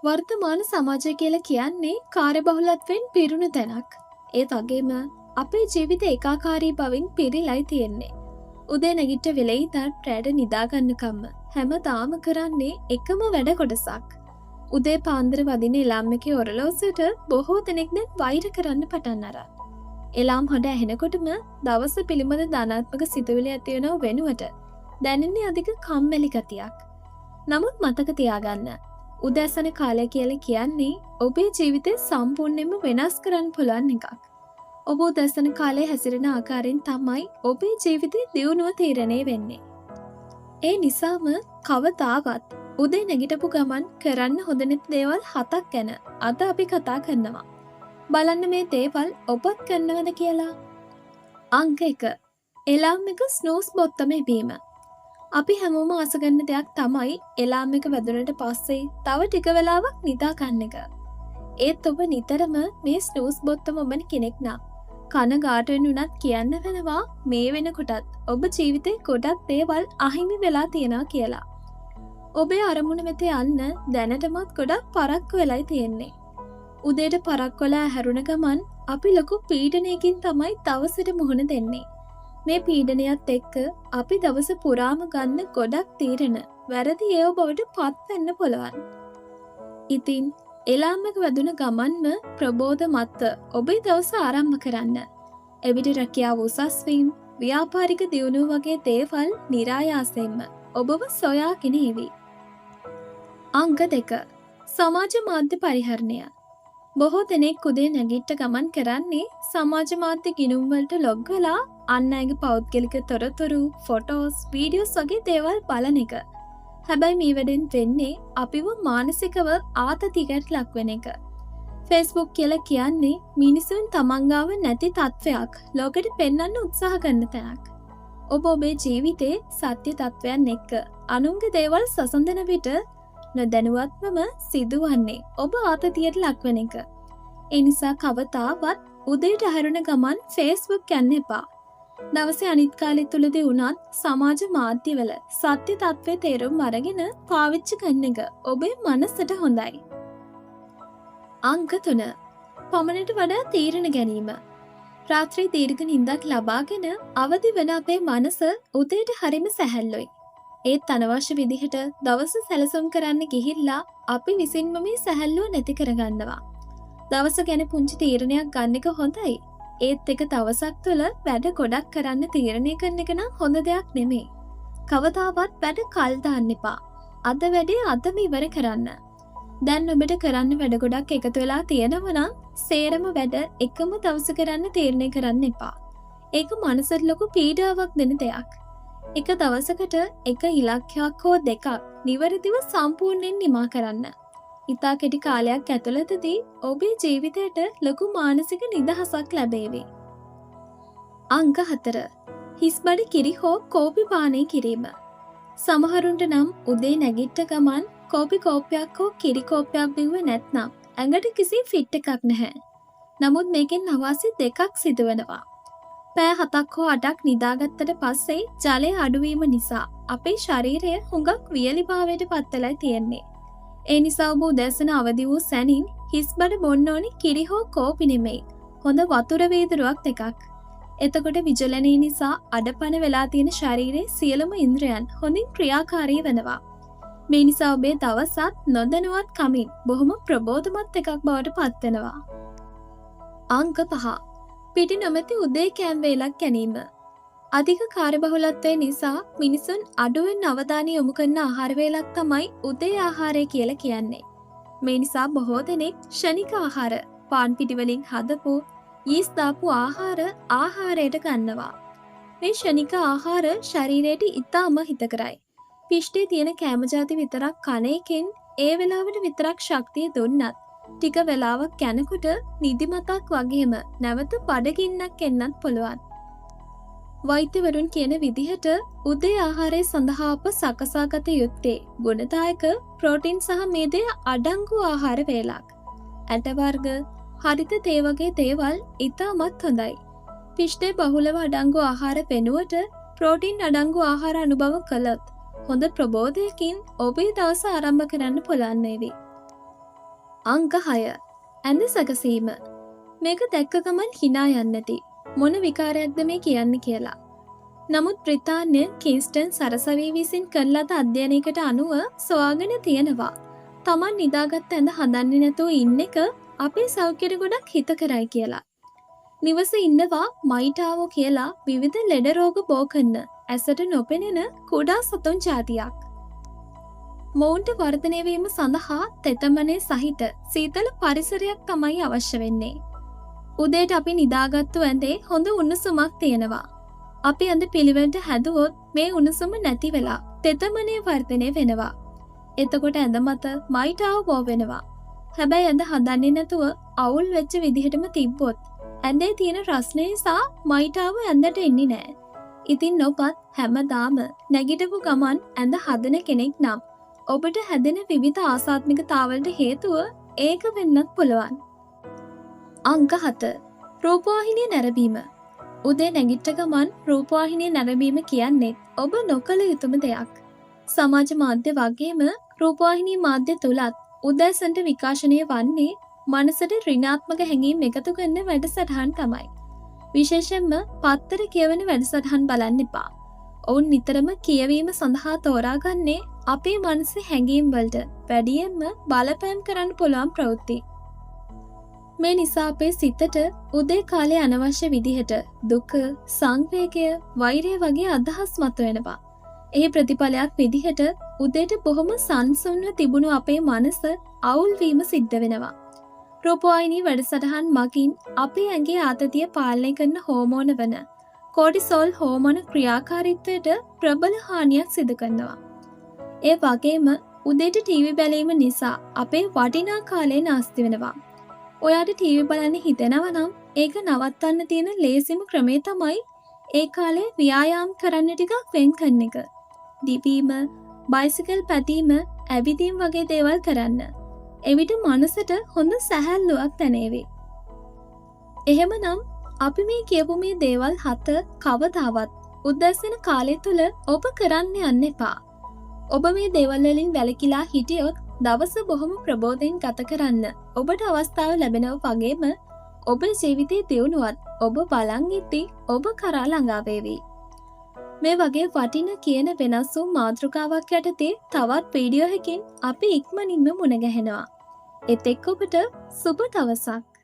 වර්තමාන සමාජය කියලා කියන්නේ කාර්යබහුලත්වයෙන් පිරුණු තැනක්. ඒත් වගේම අපේ ජීවිත ඒකාකාරී බවින් පිරීලයි තියෙන්නේ. උදේ නැගිට වෙලේ ඉඳන් රැට නිදාගන්නකම්ම හැමදාම කරන්නේ එකම වැඩ කොටසක්. උදේ පාන්දර වදින එලාම් එකේ ඔරලෝසුවට බොහෝ දෙනෙක් දැන් වෛර කරන්න පටන් අරන්. එලාම් හඬ ඇහෙනකොටම දවස පිළිබඳ ධනාත්මක සිතුවිලි ඇති වෙනව වෙනුවට දැනෙන්නේ අධික කම්මැලි ගතියක්. නමුත් මතක තියාගන්න උදෑසන කාලය කියලා කියන්නේ ඔබේ ජීවිතය සම්පූර්ණයෙන්ම වෙනස් කරන්න පුළුවන් එකක්. ඔබ උදෑසන කාලේ හැසිරෙන ආකාරයෙන් තමයි ඔබේ ජීවිතේ දියුණුව තීරණය වෙන්නේ. ඒ නිසාම කවදාවත් උදේ නැගිටපු ගමන් කරන්න හොඳ නැති දේවල් 7ක් ගැන අද අපි කතා කරනවා. බලන්න මේ දේවල් ඔබත් කරනවද කියලා. අංක 1. එලාම් එක ස්නූස් බොත්තම එපීම. අපි හැමෝම ආස කරන දෙයක් තමයි එලාම් එක වැදුනට පස්සේ තව ටික වෙලාවක් නිදා ගන්න එක. ඒත් ඔබ නිතරම මේ ස්නූස් බොත්තම ඔබන කෙනෙක් නම් කනගාටුවෙන් උනත් කියන්න වෙනවා මේ වෙනකොටත් ඔබ ජීවිතේ ගොඩක් දේවල් අහිමි වෙලා තියෙනවා කියලා. ඔබේ අරමුණ වෙත යන්න දැනටමත් ගොඩක් පරක්කු වෙලයි තියෙන්නේ. උදේට පරක්කොලා හැරුණ ගමන් අපි ලොකු පීඩනයකින් තමයි දවසට මුහුණ දෙන්නේ. මේ පීඩනයත් එක්ක අපි දවස පුරාම ගන්න ගොඩක් තීරණ වැරදි ඒව බවට පත් වෙන්න පුළුවන්. ඉතින් එලාම් එක වැදුන ගමන්ම ප්‍රබෝධ මත්ත ඔබේ දවස ආරම්භ කරන්න. එවිට රැකියාව උසස් වීම, ව්‍යාපාරික දියුණුව වගේ දේවල් નિરાයාසයෙන්ම ඔබව සොයාගෙන එවි. අංක 2. සමාජ මාධ්‍ය පරිහරණය. බොහෝ දෙනෙක් උදේ නැගිට ගමන් කරන්නේ සමාජ මාධ්‍ය ගිණුම් වලට ලොග් වෙලා අන් අයගේ පෞද්ගලික තොරතුරු, ෆොටෝස්, වීඩියෝස් වගේ දේවල් බලන එක. හැබැයි මේ වැඩෙන් වෙන්නේ අපිව මානසිකව ආතතියකට ලක් වෙන එක. Facebook කියලා කියන්නේ මිනිසුන් තමන් ගාව නැති තත්වයක් ලෝකෙට පෙන්වන්න උත්සාහ කරන තැනක්. ඔබ ඔබේ ජීවිතේ සත්‍ය තත්වයන් එක්ක අනුන්ගේ දේවල් සසඳන විට නොදැනුවත්වම සිදුවන්නේ ඔබ ආතතියට ලක් වෙන එක. ඒ නිසා කවදාවත් උදේට හැරුණ ගමන් Facebook යන්න එපා. දවසේ අනිත් කාලෙ තුලදී වුණත් සමාජ මාධ්‍යවල සත්‍ය තත්ත්වයේ තේරුම් අරගෙන පාවිච්චි කරන එක ඔබේ මනසට හොඳයි. අංක 3. පමණට වඩා තීරණ ගැනීම. රාත්‍රී දීර්ඝ නිින්දක් ලබාගෙන අවදි වෙන අපේ මනස උදේට හරිම සැහැල්ලුයි. ඒත් අනවශ්‍ය විදිහට දවස සැලසුම් කරන්න ගිහිල්ලා අපි විසින්ම මේ සැහැල්ලුව නැති කරගන්නවා. දවස ගැන පුංචි තීරණයක් ගන්න එක හොඳයි. ඒත් එක දවසක් තුළ වැඩ ගොඩක් කරන්න තීරණය කරන එක නම් හොඳ දෙයක් නෙමෙයි. කවදාවත් වැඩ කල් දාන්න එපා. අද වැඩේ අදම ඉවර කරන්න. දැන් ඔබට කරන්න වැඩ ගොඩක් එකතු වෙලා තියෙනවා නම් සේරම වැඩ එකම දවස කරන්න තීරණය කරන්න එපා. ඒක මනසට ලොකු පීඩාවක් දෙන දෙයක්. එක දවසකට එක ඉලක්කයක් හෝ දෙකක් නිවැරදිව සම්පූර්ණයෙන් නිමා කරන්න. ඉතා කෙටි කාලයක් ඇතුළතදී ඔබේ ජීවිතයට ලොකු මානසික නිදහසක් ලැබේවි. අංක 4. හිස්බඩ කිරි හෝ කෝපි පානය කිරීම. සමහරුන්ට නම් උදේ නැගිට්ට ගමන් කෝපි කෝපයක් හෝ කිරි කෝපයක් බිව්වේ නැත්නම් ඇඟට කිසි ෆිට් එකක් නැහැ. නමුත් මේකෙන් අවාසි දෙකක් සිදුවෙනවා. පෑ 7ක් හෝ 8ක් නිදාගත්තට පස්සේ ජලය අඩුවීම නිසා අපේ ශරීරය හුඟක් වියලිභාවයට පත් වෙලා තියෙන්නේ. ඒ නිසා ඔබ උදෑසන අවදි වූ සැනින් හිස්බඩ බොන්න ඕනි කිරි හෝ කෝපි නෙමෙයි. හොඳ වතුර වීදුරුවක් දෙකක්. එතකොට විජලනය නිසා අඩපණ වෙලා තියෙන ශරීරයේ සියලුම ඉන්ද්‍රයන් හොඳින් ක්‍රියාකාරී වෙනවා. මේ නිසා ඔබේ දවසත් නොදැනුවත් කමින් බොහොම ප්‍රබෝධමත් එකක් බවට පත් වෙනවා. අංක 5. පිටි නොමැති උදේ කෑම වේලක් ගැනීම. අධික කාර්යබහුලත්වය නිසා මිනිසුන් අඩුවෙන් අවධානය යොමු කරන ආහාර වේලක් තමයි උදේ ආහාරය කියලා කියන්නේ. මේ නිසා බොහෝ දෙනෙක් ක්ෂණික ආහාර, පාන් පිටි වලින් හදපු, යීස් දාපු ආහාරයට ගන්නවා. මේ ක්ෂණික ආහාර ශරීරයට ඉතාම හිතකරයි. පිෂ්ටේ තියෙන කෑම ಜಾති විතරක් කන එකෙන් ඒ වෙලාවට විතරක් ශක්තිය දුන්නත් ටික වෙලාවක් යනකොට නිදිමතක් වගේම නැවත බඩගින්නක් එන්නත් පුළුවන්. වෛද්‍යවරුන් කියන විදිහට උදේ ආහාරය සඳහා අප සකසාගත යුත්තේ ගුණදායක ප්‍රෝටීන් සහ මේදය අඩංගු ආහාර වේලක්. ඇට වර්ග, හරිත තේ වගේ දේවල් ඉතාමත් හොඳයි. පිෂ්ටේ බහුලව අඩංගු ආහාර වෙනුවට ප්‍රෝටීන් අඩංගු ආහාර අනුභව කළොත් හොඳ ප්‍රබෝධයකින් ඔබේ දවස ආරම්භ කරන්න පුළුවන් වේවි. අංක 6 ඇඳ සැකසීම. මේක දැක්ක ගමන් hina යන්නති. මොන විකාරයක්ද මේ කියන්නේ කියලා. නමුත් බ්‍රිතාන්‍ය කින්ස්ටන් සරසවි විසින් කරන ලද අධ්‍යයනයකට අනුව සොයාගෙන තියෙනවා. Taman නිදාගත් ඇඳ හදන්නේ නැතුව ඉන්න එක අපේ සෞඛ්‍යයට ගොඩක් හිතකරයි කියලා. නිවස ඉන්නවා මයිටාවෝ කියලා විවිධ ලෙඩ රෝග බෝ කරන ඇසට නොපෙනෙන කුඩා සතුන් ජාතියක්. මොවුන්ට වර්ධනය වීම සඳහා තෙතමනේ සහිත සීතල පරිසරයක් තමයි අවශ්‍ය වෙන්නේ. උදේට අපි නිදාගත්තු ඇඳේ හොඳ උණුසුමක් තියෙනවා. අපි ඇඳ පිළිවෙලට හැදුවොත් මේ උණුසුම නැති වෙලා තෙතමනේ වර්ධනය වෙනවා. එතකොට ඇඳ මත මයිටාව බෝ වෙනවා. හැබැයි ඇඳ හදන්නේ නැතුව අවුල් වෙච්ච විදිහටම තිබ්බොත් ඇඳේ තියෙන රස්නේ නිසා මයිටාව ඇඳට එන්නේ නැහැ. ඉතින් ඔබත් හැමදාම නැගිටපු ගමන් ඇඳ හදන කෙනෙක් නම් ඔබට හැදෙන විවිධ ආසාත්මිකතාවලට හේතුව ඒක වෙන්නත් පුළුවන්. අංක 7 රූපවාහිනිය නැරඹීම. උදේ නැගිට ගමන් රූපවාහිනිය නැරඹීම කියන්නේ ඔබ නොකළ යුතුම දෙයක්. සමාජ මාධ්‍ය වගේම රූපවාහිනී මාධ්‍ය තුලත් උදෑසනට විකාශනය වන්නේ මනසට ඍණාත්මක හැඟීම් එකතු කරන වැඩසටහන් තමයි. විශේෂයෙන්ම පත්තර කියවන වැඩසටහන් බලන්න එපා. ඔවුන් නිතරම කියවීම සඳහා තෝරාගන්නේ අපේ මනසේ හැඟීම් වලට වැඩියෙන්ම බලපෑම් කරන්න පුළුවන් ප්‍රවෘත්ති. මේ නිසා අපේ සිතට උදේ කාලේ අනවශ්‍ය විදිහට දුක, සංවේගය, වෛරය වගේ අදහස් මතුවෙනවා. එහි ප්‍රතිඵලයක් විදිහට උදේට බොහොම සංසුන්ව තිබුණු අපේ මනස අවුල් වීම සිද්ධ වෙනවා. රූපවාහිනී වැඩසටහන් මගින් අපේ ඇඟේ ආතතිය පාලනය කරන හෝමෝන වන කෝටිසෝල් හෝමෝන ක්‍රියාකාරීත්වයට ප්‍රබල හානියක් සිදු කරනවා. ඒ වගේම උදේට ටීවී බැලීම නිසා අපේ වටිනා කාලය නාස්ති වෙනවා. ඔයාට ටීවී බලන්න හිතෙනවා නම් ඒක නවත්තන්න තියෙන ලේසිම ක්‍රමය තමයි ඒ කාලේ ව්‍යායාම් කරන්න ටිකක් වෙන් කරන එක. දිවීම, බයිසිකල් පැදීම, ඇවිදීම් වගේ දේවල් කරන්න. එවිට මනසට හොඳ සැහැල්ලුවක් දැනේවි. එහෙමනම් අපි මේ කියපු මේ දේවල් 7 කවදාවත් උදැසන කාලය තුල ඔබ කරන්න යන්න එපා. ඔබ මේ දේවල් වලින් වැළකීලා හිටියොත් දවස බොහොම ප්‍රබෝධයෙන් ගත කරන්න ඔබට අවස්ථාව ලැබෙනවා වගේම ඔබේ ජීවිතයේ දියුණුවත් ඔබ බලන් ඉති ඔබ කරා ළඟා වේවි. මේ වගේ වටින කියන වෙනස් වූ මාතෘකාවක් යටතේ තවත් වීඩියෝ එකකින් අපි ඉක්මනින්ම මුණ ගැහෙනවා. එතෙක් ඔබට සුබ දවසක්.